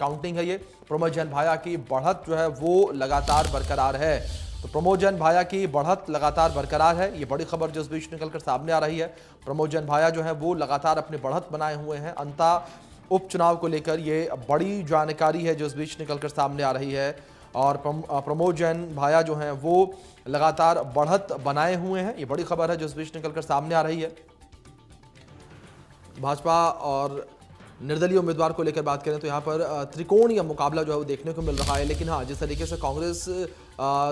Counting है ये। प्रमोद जैन भाया की बढ़त जो है वो लगातार बरकरार है। तो प्रमोद जैन भाया की बढ़त लगातार बरकरार है, ये बड़ी खबर जो इस बीच निकलकर सामने आ रही है। प्रमोद जैन भाया जो है वो लगातार अपनी बढ़त बनाए हुए हैं। अंता उपचुनाव को लेकर ये बड़ी जानकारी है जो इस बीच निकलकर सामने आ रही है। और प्रमोद जैन भाया जो हैं वो लगातार बढ़त बनाए हुए हैं, ये बड़ी खबर है जो इस बीच निकलकर सामने आ रही है। भाजपा और निर्दलीय उम्मीदवार को लेकर बात करें तो यहाँ पर त्रिकोणीय मुकाबला जो है वो देखने को मिल रहा है। लेकिन हाँ, जिस तरीके से कांग्रेस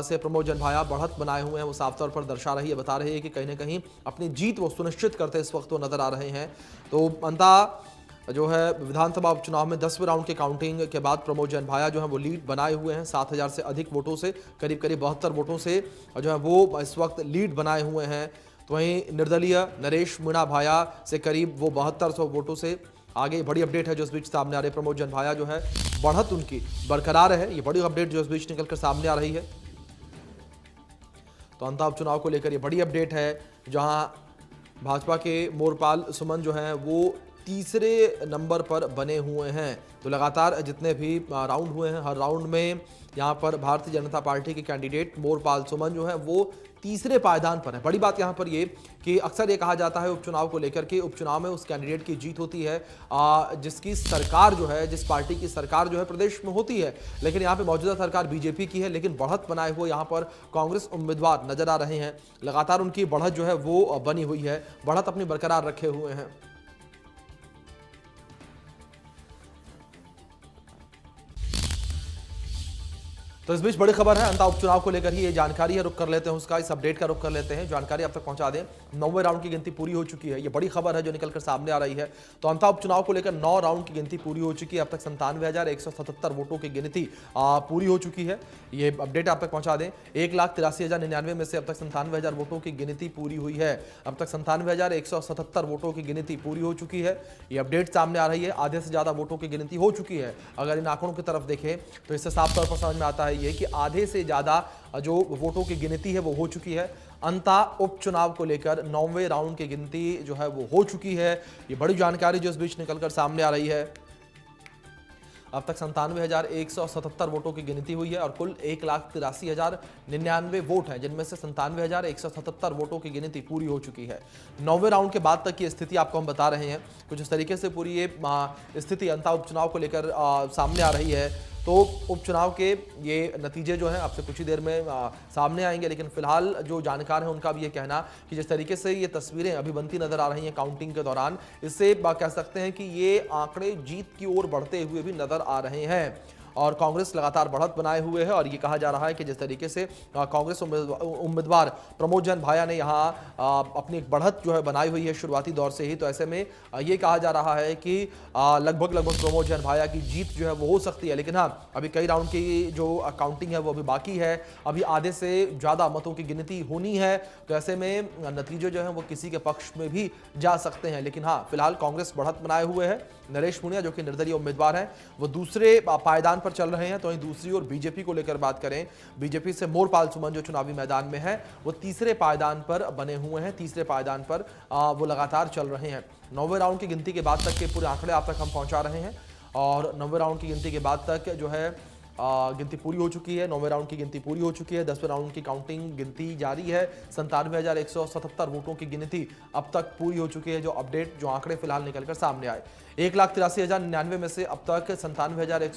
से प्रमोद जैन भाया बढ़त बनाए हुए हैं वो साफ तौर पर दर्शा रही है, बता रही है कि कहीं ना कहीं अपनी जीत वो सुनिश्चित करते इस वक्त वो नजर आ रहे हैं। तो अंततः जो है विधानसभा उपचुनाव में 10वें राउंड की काउंटिंग के बाद प्रमोद जैन भाया जो है वो लीड बनाए हुए हैं। 7,000 से अधिक वोटों से, करीब 72 वोटों से जो है वो इस वक्त लीड बनाए हुए हैं। तो वहीं निर्दलीय नरेश मीणा भाया से करीब वो 7200 वोटों से आगे। बड़ी अपडेट है जो इस बीच सामने आ रही है। प्रमोद जैन भाया जो है बढ़त उनकी बरकरार है, ये बड़ी अपडेट जो इस बीच निकलकर सामने आ रही है। तो अंतः उपचुनाव को लेकर ये बड़ी अपडेट है, जहां भाजपा के मोरपाल सुमन जो हैं वो तीसरे नंबर पर बने हुए हैं। तो लगातार जितने भी राउंड हुए हैं, हर राउंड में यहाँ पर भारतीय जनता पार्टी के कैंडिडेट मोरपाल सुमन जो है वो तीसरे पायदान पर है। बड़ी बात यहाँ पर ये कि अक्सर ये कहा जाता है उपचुनाव को लेकर के, उपचुनाव में उस कैंडिडेट की जीत होती है जिसकी सरकार जो है, जिस पार्टी की सरकार जो है प्रदेश में होती है। लेकिन यहाँ पे मौजूदा सरकार बीजेपी की है, लेकिन बढ़त बनाए हुए यहाँ पर कांग्रेस उम्मीदवार नजर आ रहे हैं। लगातार उनकी बढ़त जो है वो बनी हुई है, बढ़त अपनी बरकरार रखे हुए हैं। तो इस बीच बड़ी खबर है, अंतः उपचुनाव को लेकर ही ये जानकारी है। रुक कर लेते हैं उसका, इस अपडेट का रुक कर लेते हैं। जानकारी अब तक पहुंचा दें, 9वें राउंड की गिनती पूरी हो चुकी है, ये बड़ी खबर है जो निकलकर सामने आ रही है। तो अंतः उपचुनाव को लेकर 9 राउंड की गिनती पूरी हो चुकी है। अब तक 97,177 वोटों की गिनती पूरी हो चुकी है, ये अपडेट आप तक पहुंचा दें। 1,83,099 में से अब तक 97,000 वोटों की गिनती पूरी हुई है। अब तक 97,177 वोटों की गिनती पूरी हो चुकी है, ये अपडेट सामने आ रही है। आधे से ज्यादा वोटों की गिनती हो चुकी है। अगर इन आंकड़ों की तरफ देखें तो इससे साफ तौर पर समझ में आता है ये कि आधे से ज्यादा जो वोटों की गिनती है वो हो चुकी है। अंतः उपचुनाव को लेकर 9वें राउंड की गिनती जो है वो हो चुकी है, ये बड़ी जानकारी जो इस बीच निकलकर सामने आ रही है। अब तक 97,177 वोटों की गिनती हुई है और कुल 1,83,099 वोट हैं, जिनमें से 97,177 वोटों की गिनती पूरी हो चुकी है। 9वें राउंड के बाद तक की स्थिति आपको हम बता रहे हैं। कुछ इस तरीके से पूरी ये स्थिति अंतः उपचुनाव को लेकर सामने आ रही है। तो उपचुनाव के ये नतीजे जो हैं आपसे कुछ ही देर में सामने आएंगे। लेकिन फिलहाल जो जानकार हैं उनका भी ये कहना कि जिस तरीके से ये तस्वीरें अभी बनती नजर आ रही हैं काउंटिंग के दौरान, इससे कह सकते हैं कि ये आंकड़े जीत की ओर बढ़ते हुए भी नजर आ रहे हैं। और कांग्रेस लगातार बढ़त बनाए हुए है। और ये कहा जा रहा है कि जिस तरीके से कांग्रेस उम्मीदवार प्रमोद जैन भाया ने यहाँ अपनी एक बढ़त जो है बनाई हुई है शुरुआती दौर से ही, तो ऐसे में ये कहा जा रहा है कि लगभग प्रमोद जैन भाया की जीत जो है वो हो सकती है। लेकिन हाँ, अभी कई राउंड की जो काउंटिंग है वो अभी बाकी है, अभी आधे से ज़्यादा मतों की गिनती होनी है। तो ऐसे में नतीजे जो हैं वो किसी के पक्ष में भी जा सकते हैं। लेकिन हाँ, फिलहाल कांग्रेस बढ़त बनाए हुए है। नरेश मीणा जो कि निर्दलीय उम्मीदवार हैं वो दूसरे पायदान पर चल रहे हैं। तो वहीं दूसरी ओर बीजेपी को लेकर बात करें, बीजेपी से मोरपाल सुमन जो चुनावी मैदान में है वो तीसरे पायदान पर बने हुए हैं, तीसरे पायदान पर वो लगातार चल रहे हैं। 9वें राउंड की गिनती के बाद तक के पूरे आंकड़े आप तक हम पहुंचा रहे हैं। और 9वें राउंड की गिनती के बाद तक जो है गिनती पूरी हो चुकी है। 9वें राउंड की गिनती पूरी हो चुकी है। 10वें राउंड की काउंटिंग गिनती जारी है। 97,177 वोटों की गिनती अब तक पूरी हो चुकी है। जो अपडेट, जो आंकड़े फिलहाल निकलकर सामने आए, 1,83,099 में से अब तक 97,177